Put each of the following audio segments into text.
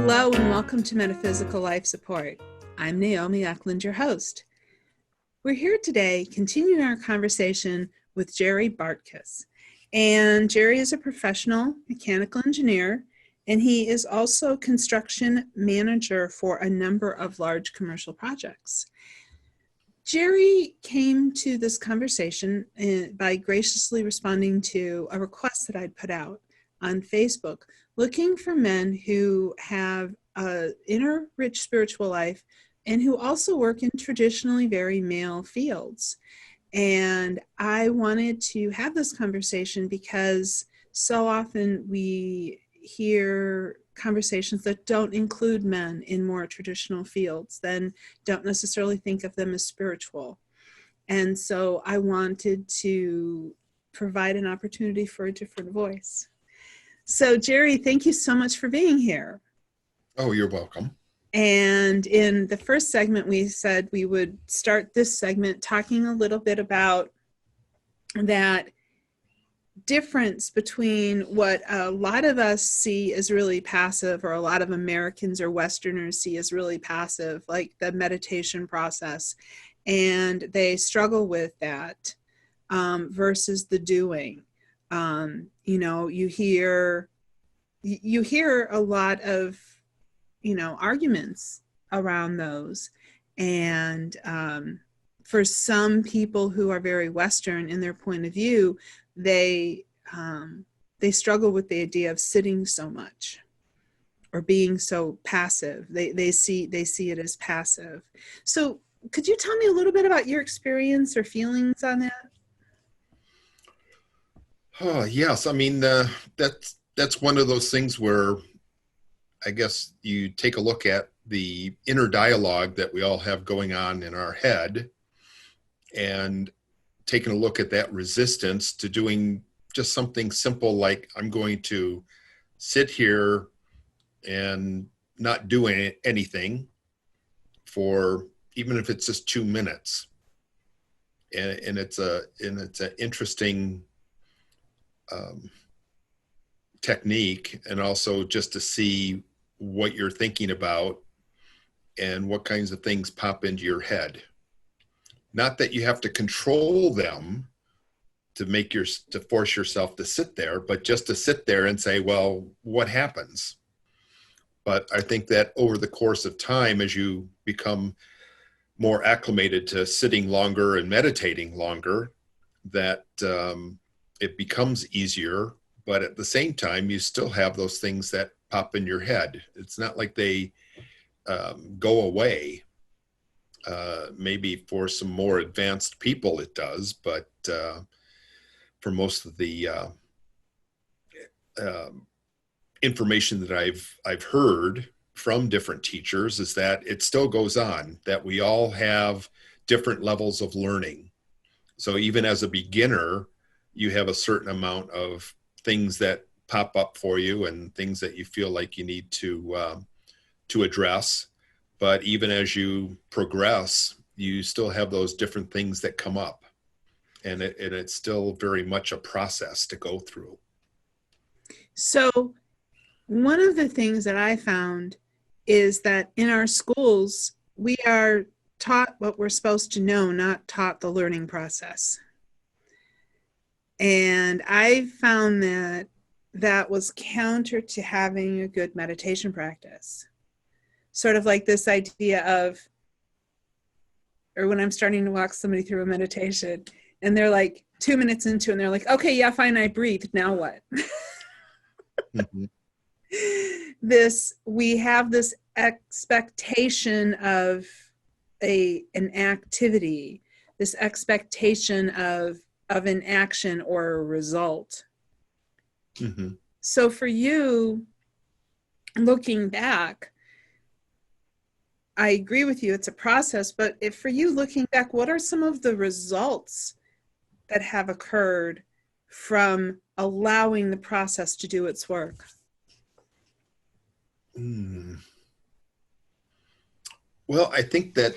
Hello and welcome to Metaphysical Life Support. I'm Naomi Eklund, your host. We're here today continuing our conversation with Jerry Bartkus. And Jerry is a professional mechanical engineer, and he is also construction manager for a number of large commercial projects. Jerry came to this conversation by graciously responding to a request that I'd put out on Facebook, looking for men who have an inner rich spiritual life and who also work in traditionally very male fields. And I wanted to have this conversation because so often we hear conversations that don't include men in more traditional fields, then don't necessarily think of them as spiritual. And so I wanted to provide an opportunity for a different voice. So Jerry, thank you so much for being here. Oh, you're welcome. And in the first segment, we said we would start this segment talking a little bit about that difference between what a lot of us see as really passive, or a lot of Americans or Westerners see as really passive, like the meditation process. And they struggle with that versus the doing. You hear a lot of, arguments around those. And for some people who are very Western in their point of view, they struggle with the idea of sitting so much or being so passive. They see it as passive. So could you tell me a little bit about your experience or feelings on that? Oh, yes. I mean, that's one of those things where I guess you take a look at the inner dialogue that we all have going on in our head, and taking a look at that resistance to doing just something simple like I'm going to sit here and not do anything for, even if it's just 2 minutes. And it's an interesting technique, and also just to see what you're thinking about and what kinds of things pop into your head. Not that you have to control them to force yourself to sit there, but just to sit there and say, well, what happens? But I think that over the course of time, as you become more acclimated to sitting longer and meditating longer, that it becomes easier. But at the same time, you still have those things that pop in your head. It's not like they go away. Maybe for some more advanced people it does, but for most of the information that I've heard from different teachers is that it still goes on, that we all have different levels of learning. So even as a beginner, you have a certain amount of things that pop up for you and things that you feel like you need to address. But even as you progress, you still have those different things that come up, and it's still very much a process to go through. So one of the things that I found is that in our schools, we are taught what we're supposed to know, not taught the learning process. And I found that was counter to having a good meditation practice. Sort of like this idea of, or when I'm starting to walk somebody through a meditation and they're like 2 minutes into it and they're like, okay, yeah, fine, I breathed, now what? Mm-hmm. We have this expectation of an activity, this expectation of an action or a result. Mm-hmm. So for you, looking back, I agree with you, it's a process, but if for you looking back, what are some of the results that have occurred from allowing the process to do its work? Well, I think that,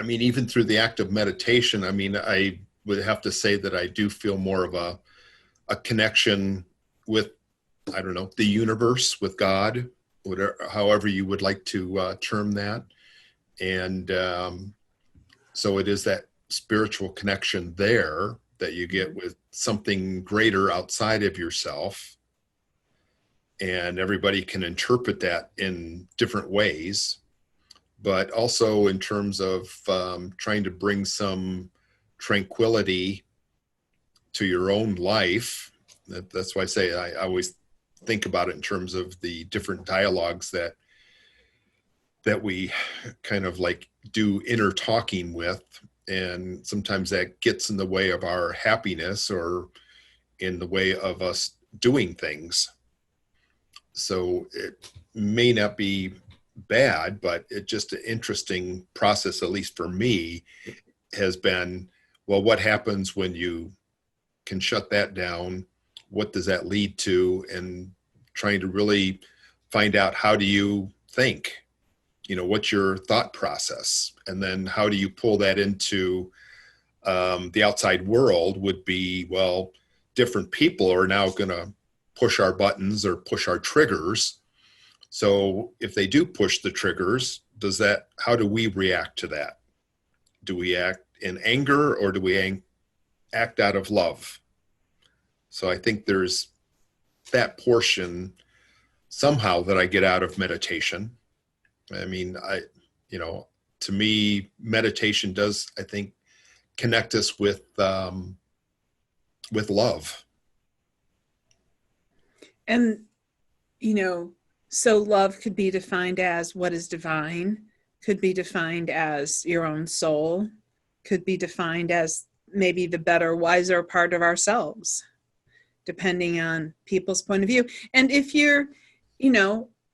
even through the act of meditation, I would have to say that I do feel more of a connection with I don't know, the universe, with God, whatever, however you would like to term that. And so it is that spiritual connection there that you get with something greater outside of yourself. And everybody can interpret that in different ways, but also in terms of trying to bring some tranquility to your own life. That's why I say I always think about it in terms of the different dialogues that we kind of like do inner talking with. And sometimes that gets in the way of our happiness or in the way of us doing things. So it may not be bad, but it's just an interesting process, at least for me, has been, well, what happens when you can shut that down? What does that lead to? And trying to really find out, how do you think? What's your thought process? And then how do you pull that into the outside world? Would be, well, different people are now going to push our buttons or push our triggers. So if they do push the triggers, how do we react to that? Do we act in anger, or do we act out of love? So I think there's that portion somehow that I get out of meditation. I mean, to me, meditation does, I think, connect us with love. And, so love could be defined as what is divine, could be defined as your own soul, could be defined as maybe the better, wiser part of ourselves, depending on people's point of view. And if you're,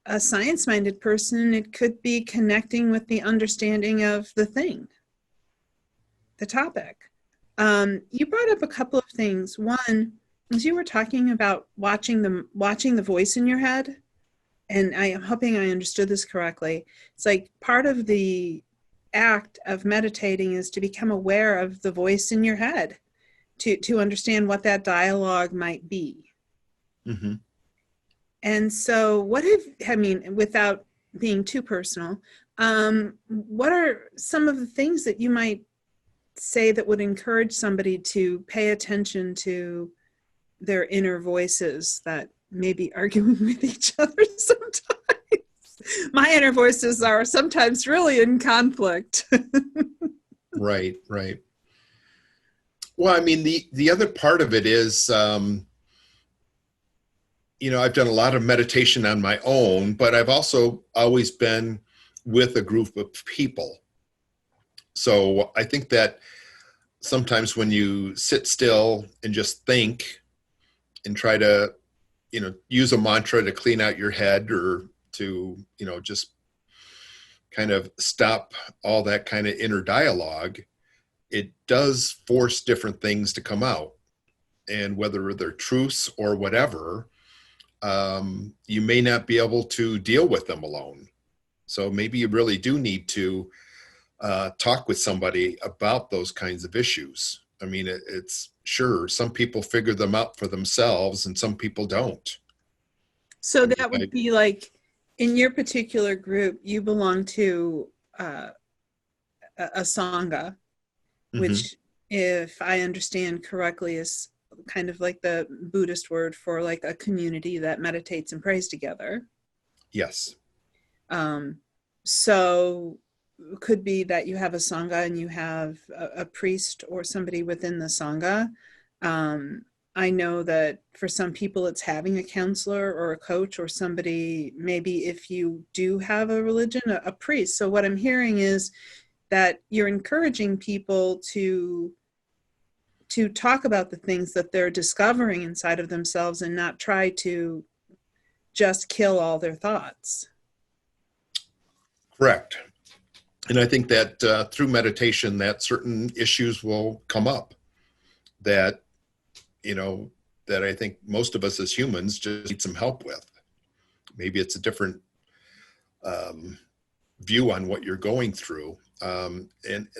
a science-minded person, it could be connecting with the understanding of the thing, the topic. You brought up a couple of things. One, as you were talking about watching the voice in your head, and I am hoping I understood this correctly. It's like part of the act of meditating is to become aware of the voice in your head, to understand what that dialogue might be. Mm-hmm. And so without being too personal, what are some of the things that you might say that would encourage somebody to pay attention to their inner voices that may be arguing with each other sometimes? My inner voices are sometimes really in conflict. Right. Well, I mean, the other part of it is, I've done a lot of meditation on my own, but I've also always been with a group of people. So I think that sometimes when you sit still and just think and try to, use a mantra to clean out your head, or to, just kind of stop all that kind of inner dialogue, it does force different things to come out. And whether they're truths or whatever, you may not be able to deal with them alone. So maybe you really do need to talk with somebody about those kinds of issues. I mean, it's sure, some people figure them out for themselves and some people don't. So that would be like, in your particular group, you belong to a Sangha, which, if I understand correctly, is kind of like the Buddhist word for like a community that meditates and prays together. Yes. So it could be that you have a Sangha and you have a priest or somebody within the Sangha. I know that for some people it's having a counselor or a coach or somebody, maybe if you do have a religion, a priest. So what I'm hearing is that you're encouraging people to talk about the things that they're discovering inside of themselves and not try to just kill all their thoughts. Correct. And I think that through meditation, that certain issues will come up that, that I think most of us as humans just need some help with. Maybe it's a different view on what you're going through. And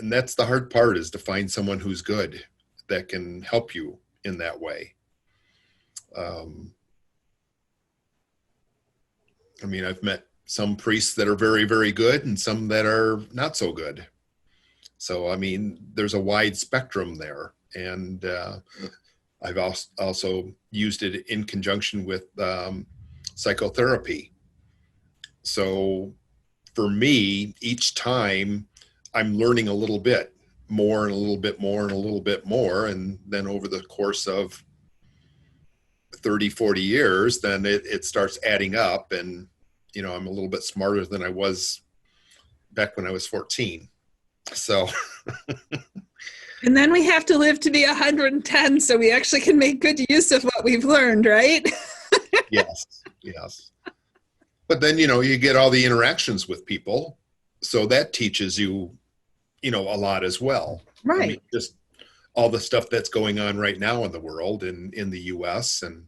that's the hard part, is to find someone who's good, that can help you in that way. I mean, I've met some priests that are very, very good and some that are not so good. So, I mean, there's a wide spectrum there. And I've also used it in conjunction with psychotherapy. So for me, each time I'm learning a little bit more and a little bit more and a little bit more. And then over the course of 30, 40 years, then it starts adding up. And, you know, I'm a little bit smarter than I was back when I was 14. So, And then we have to live to be 110 so we actually can make good use of what we've learned, right? yes, yes. But then, you know, you get all the interactions with people. So that teaches you, you know, a lot as well. Right. I mean, just all the stuff that's going on right now in the world and in the US, and,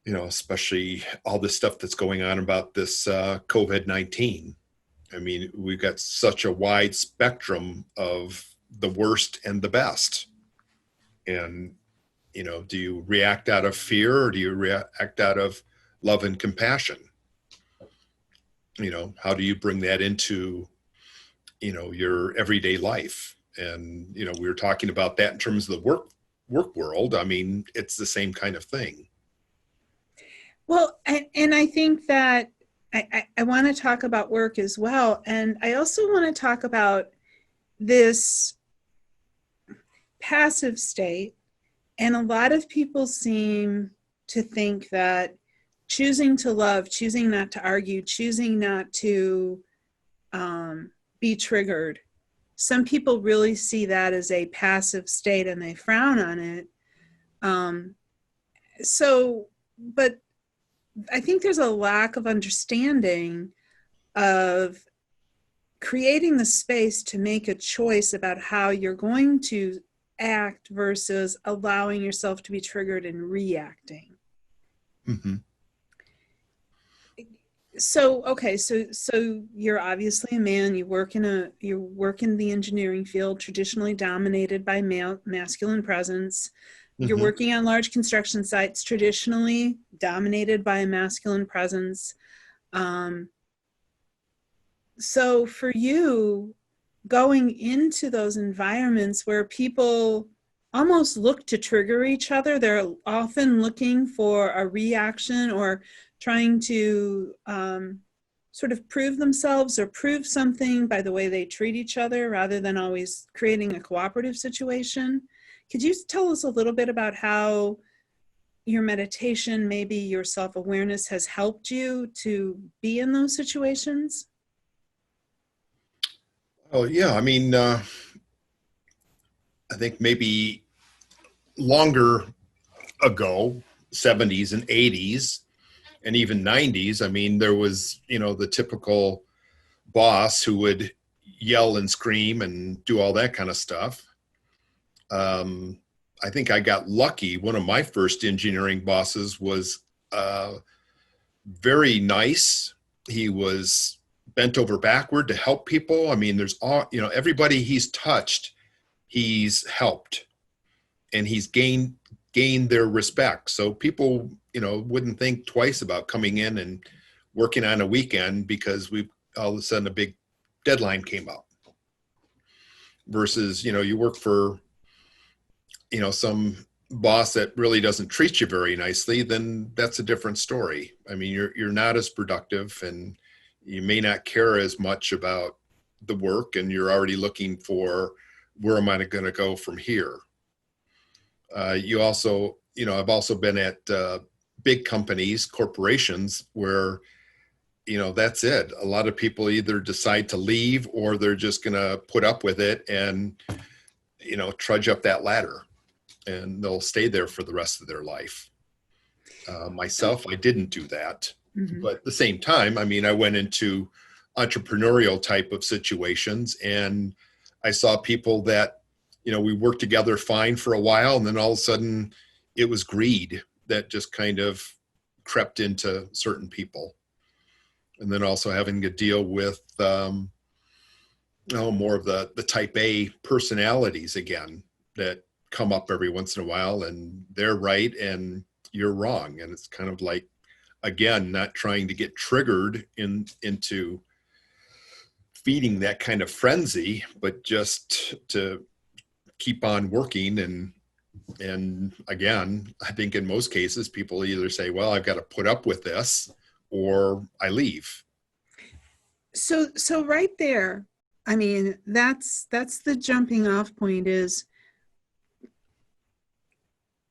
you know, especially all this stuff that's going on about this COVID-19. I mean, we've got such a wide spectrum of the worst and the best. And, you know, do you react out of fear or do you react out of love and compassion? You know, how do you bring that into, you know, your everyday life? And, you know, we were talking about that in terms of the work world. I mean, it's the same kind of thing. Well, and I think that I want to talk about work as well. And I also want to talk about this passive state. And a lot of people seem to think that choosing to love, choosing not to argue, choosing not to be triggered, some people really see that as a passive state and they frown on it. But I think there's a lack of understanding of creating the space to make a choice about how you're going to act versus allowing yourself to be triggered and reacting. Mm-hmm. So, okay, so you're obviously a man. You work in the engineering field, traditionally dominated by masculine presence. You're Mm-hmm. working on large construction sites, traditionally dominated by a masculine presence. So for you, going into those environments where people almost look to trigger each other, they're often looking for a reaction or trying to sort of prove themselves or prove something by the way they treat each other rather than always creating a cooperative situation. Could you tell us a little bit about how your meditation, maybe your self-awareness has helped you to be in those situations? Oh, yeah. I mean, I think maybe longer ago, 70s and 80s, and even 90s, I mean, there was, you know, the typical boss who would yell and scream and do all that kind of stuff. I think I got lucky. One of my first engineering bosses was very nice. He was bent over backward to help people. I mean, there's all, you know, everybody he's touched, he's helped, and he's gained their respect. So people, you know, wouldn't think twice about coming in and working on a weekend because we all of a sudden a big deadline came up. Versus, you know, you work for, you know, some boss that really doesn't treat you very nicely, then that's a different story. I mean, you're not as productive and you may not care as much about the work, and you're already looking for where am I going to go from here. You also, you know, I've also been at big companies, corporations, where, you know, that's it. A lot of people either decide to leave or they're just going to put up with it and, you know, trudge up that ladder, and they'll stay there for the rest of their life. Myself, I didn't do that. Mm-hmm. But at the same time, I mean, I went into entrepreneurial type of situations, and I saw people that, you know, we worked together fine for a while, and then all of a sudden it was greed that just kind of crept into certain people. And then also having to deal with more of the type A personalities again that come up every once in a while, and they're right and you're wrong. And it's kind of like, again, not trying to get triggered into feeding that kind of frenzy, but just to keep on working. And again, I think in most cases, people either say, well, I've got to put up with this, or I leave. So right there, I mean, that's the jumping off point, is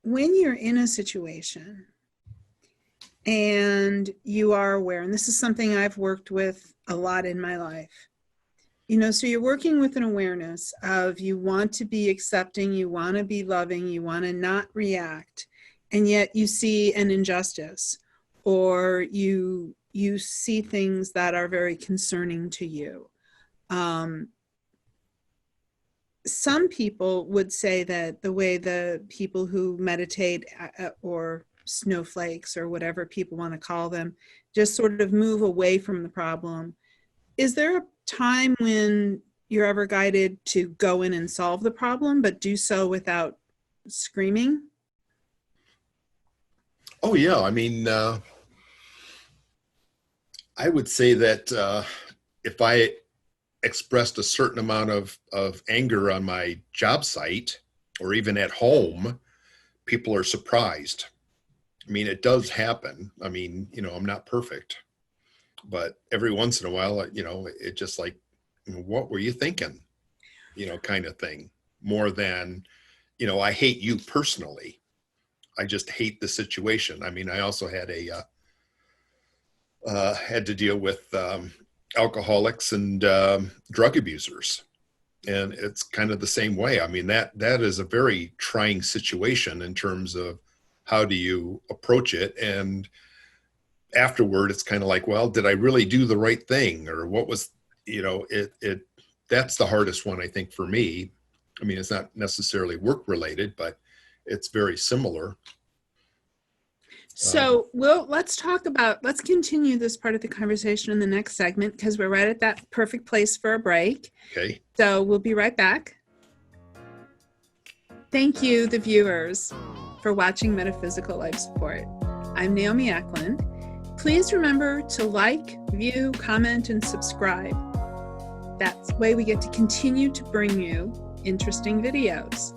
when you're in a situation and you are aware, and this is something I've worked with a lot in my life, so you're working with an awareness of, you want to be accepting, you want to be loving, you want to not react, and yet you see an injustice, or you see things that are very concerning to you. Some people would say that the way the people who meditate or snowflakes, or whatever people want to call them, just sort of move away from the problem. Is there a time when you're ever guided to go in and solve the problem, but do so without screaming? Oh, yeah. I mean, I would say that if I expressed a certain amount of anger on my job site, or even at home, people are surprised. I mean, it does happen. I mean, I'm not perfect, but every once in a while, it just like, what were you thinking? Kind of thing, more than, I hate you personally. I just hate the situation. I mean, I also had had to deal with alcoholics and drug abusers. And it's kind of the same way. I mean, that is a very trying situation in terms of how do you approach it. And afterward, it's kind of like, well, did I really do the right thing? Or what was, that's the hardest one, I think, for me. I mean, it's not necessarily work related, but it's very similar. So let's continue this part of the conversation in the next segment, because we're right at that perfect place for a break. Okay. So we'll be right back. Thank you, the viewers, for watching Metaphysical Life Support. I'm Naomi Eklund. Please remember to like, view, comment, and subscribe. That's the way we get to continue to bring you interesting videos.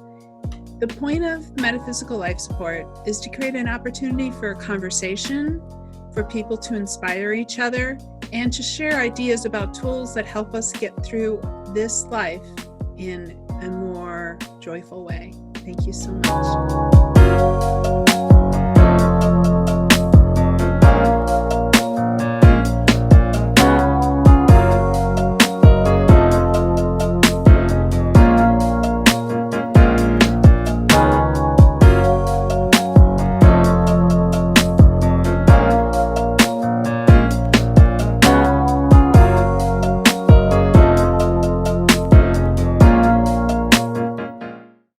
The point of Metaphysical Life Support is to create an opportunity for a conversation, for people to inspire each other, and to share ideas about tools that help us get through this life in a more joyful way. Thank you so much.